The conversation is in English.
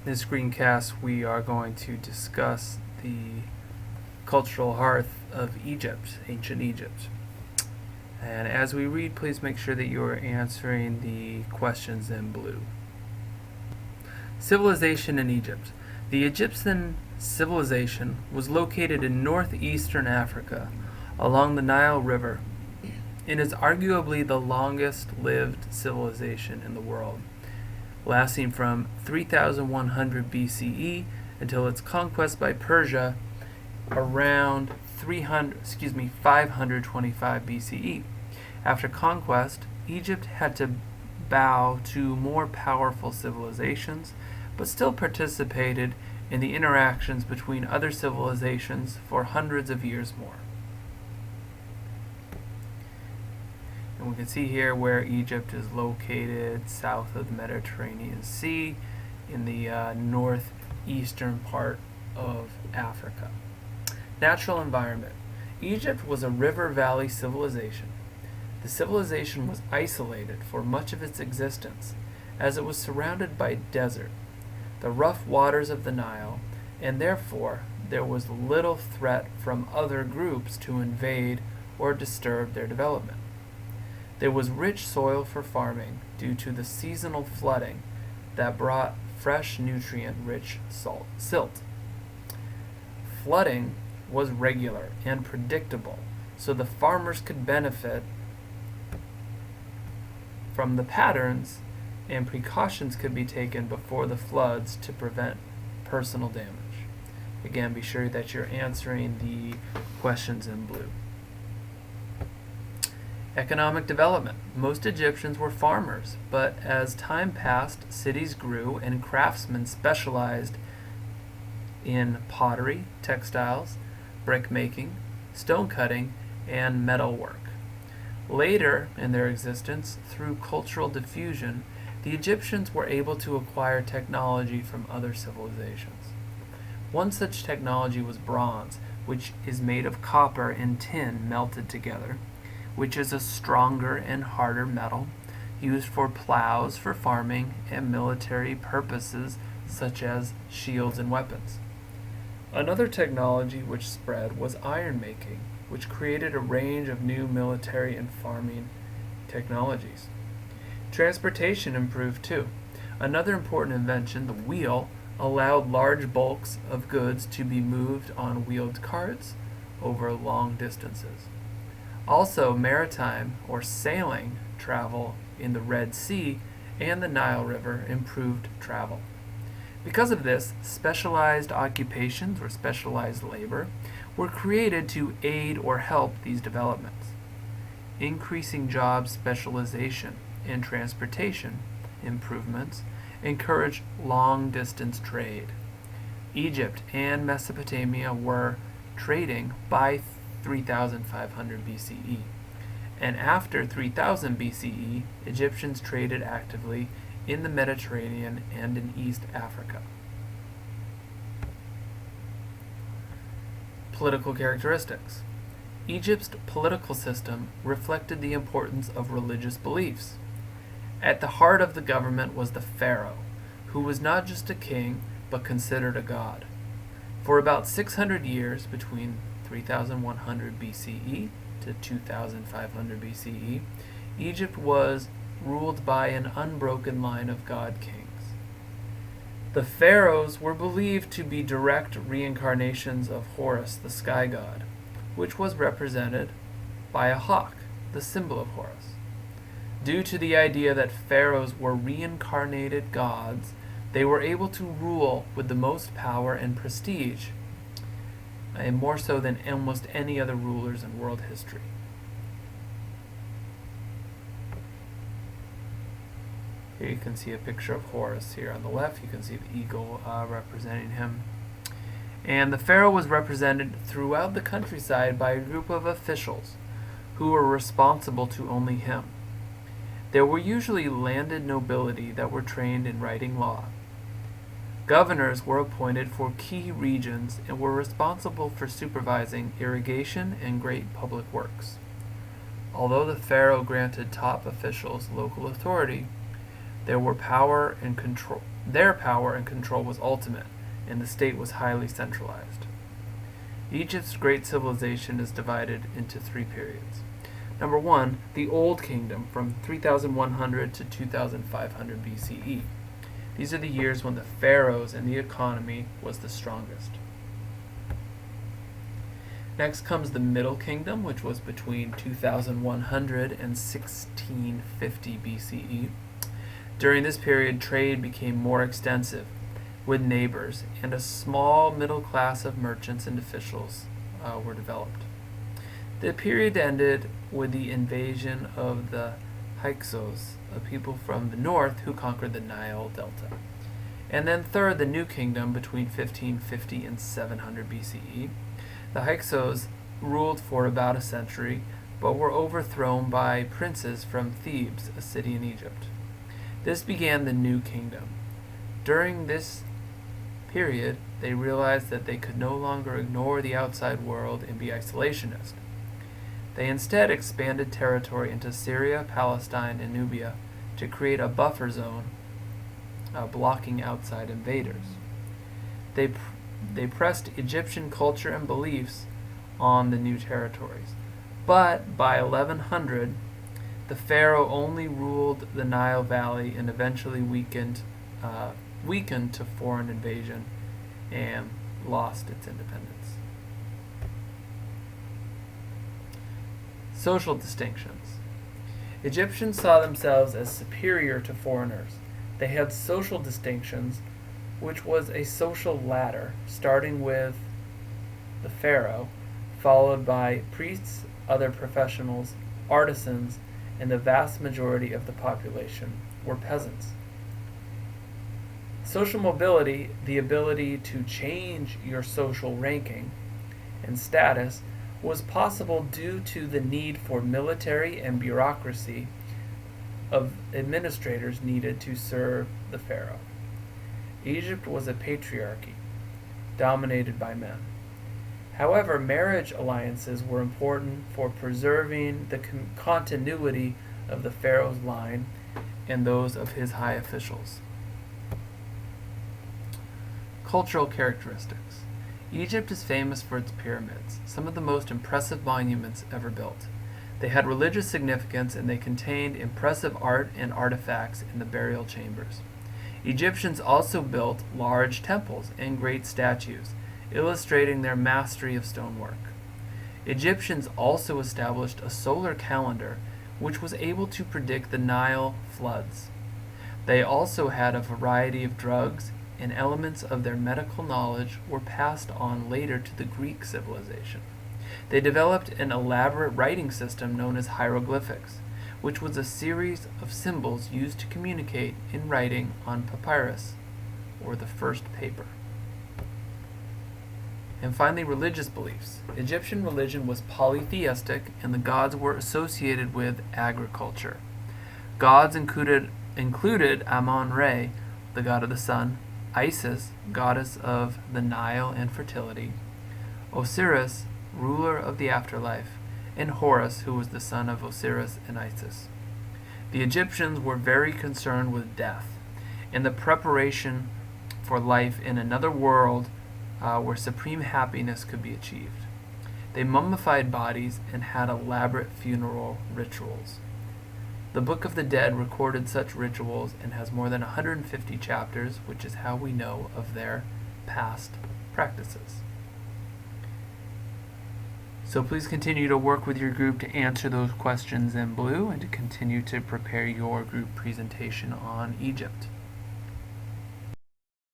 In this screencast, we are going to discuss the cultural hearth of Egypt, ancient Egypt. And as we read, please make sure that you are answering the questions in blue. Civilization in Egypt. The Egyptian civilization was located in northeastern Africa, along the Nile River. It is arguably the longest-lived civilization in the world, lasting from 3100 BCE until its conquest by Persia around 525 BCE. After conquest, Egypt had to bow to more powerful civilizations, but still participated in the interactions between other civilizations for hundreds of years more. And we can see here where Egypt is located, south of the Mediterranean Sea, in the northeastern part of Africa. Natural environment. Egypt was a river valley civilization. The civilization was isolated for much of its existence, as it was surrounded by desert, the rough waters of the Nile, and therefore there was little threat from other groups to invade or disturb their development. There was rich soil for farming due to the seasonal flooding that brought fresh nutrient-rich silt. Flooding was regular and predictable, so the farmers could benefit from the patterns, and precautions could be taken before the floods to prevent personal damage. Again, be sure that you're answering the questions in blue. Economic development. Most Egyptians were farmers, but as time passed, cities grew and craftsmen specialized in pottery, textiles, brick making, stone cutting, and metalwork. Later in their existence, through cultural diffusion, the Egyptians were able to acquire technology from other civilizations. One such technology was bronze, which is made of copper and tin melted together, which is a stronger and harder metal used for plows for farming and military purposes such as shields and weapons. Another technology which spread was iron making, which created a range of new military and farming technologies. Transportation improved too. Another important invention, the wheel, allowed large bulks of goods to be moved on wheeled carts over long distances. Also, maritime or sailing travel in the Red Sea and the Nile River improved travel. Because of this, specialized occupations or specialized labor were created to aid or help these developments. Increasing job specialization and transportation improvements encouraged long-distance trade. Egypt and Mesopotamia were trading by 3500 BCE. And after 3000 BCE, Egyptians traded actively in the Mediterranean and in East Africa. Political characteristics. Egypt's political system reflected the importance of religious beliefs. At the heart of the government was the pharaoh, who was not just a king, but considered a god. For about 600 years, between 3100 BCE to 2500 BCE, Egypt was ruled by an unbroken line of god kings. The pharaohs were believed to be direct reincarnations of Horus, the sky god, which was represented by a hawk, the symbol of Horus. Due to the idea that pharaohs were reincarnated gods, they were able to rule with the most power and prestige, and more so than almost any other rulers in world history. Here you can see a picture of Horus. Here on the left you can see the eagle representing him. And the pharaoh was represented throughout the countryside by a group of officials who were responsible to only him. There were usually landed nobility that were trained in writing law. Governors were appointed for key regions and were responsible for supervising irrigation and great public works. Although the pharaoh granted top officials local authority, Their power and control was ultimate, and the state was highly centralized. Egypt's great civilization is divided into 3 periods. Number 1, the Old Kingdom from 3100 to 2500 BCE. These are the years when the pharaohs and the economy was the strongest. Next comes the Middle Kingdom, which was between 2100 and 1650 BCE. During this period, trade became more extensive with neighbors, and a small middle class of merchants and officials were developed. The period ended with the invasion of the Hyksos, a people from the north who conquered the Nile Delta. And then third, the New Kingdom between 1550 and 700 BCE. The Hyksos ruled for about a century, but were overthrown by princes from Thebes, a city in Egypt. This began the New Kingdom. During this period, they realized that they could no longer ignore the outside world and be isolationist. They instead expanded territory into Syria, Palestine, and Nubia to create a buffer zone blocking outside invaders. They pressed Egyptian culture and beliefs on the new territories. But by 1100, the pharaoh only ruled the Nile Valley and eventually weakened to foreign invasion and lost its independence. Social distinctions. Egyptians saw themselves as superior to foreigners. They had social distinctions, which was a social ladder, starting with the pharaoh, followed by priests, other professionals, artisans, and the vast majority of the population were peasants. Social mobility, the ability to change your social ranking and status, was possible due to the need for military and bureaucracy of administrators needed to serve the pharaoh. Egypt was a patriarchy, dominated by men. However, marriage alliances were important for preserving the continuity of the pharaoh's line and those of his high officials. Cultural characteristics. Egypt is famous for its pyramids, some of the most impressive monuments ever built. They had religious significance, and they contained impressive art and artifacts in the burial chambers. Egyptians also built large temples and great statues, illustrating their mastery of stonework. Egyptians also established a solar calendar, which was able to predict the Nile floods. They also had a variety of drugs, and elements of their medical knowledge were passed on later to the Greek civilization. They developed an elaborate writing system known as hieroglyphics, which was a series of symbols used to communicate in writing on papyrus, or the first paper. And finally, religious beliefs. Egyptian religion was polytheistic, and the gods were associated with agriculture. Gods included Amun-Re, the god of the sun, Isis, goddess of the Nile and fertility, Osiris, ruler of the afterlife, and Horus, who was the son of Osiris and Isis. The Egyptians were very concerned with death and the preparation for life in another world where supreme happiness could be achieved. They mummified bodies and had elaborate funeral rituals. The Book of the Dead recorded such rituals and has more than 150 chapters, which is how we know of their past practices. So please continue to work with your group to answer those questions in blue and to continue to prepare your group presentation on Egypt.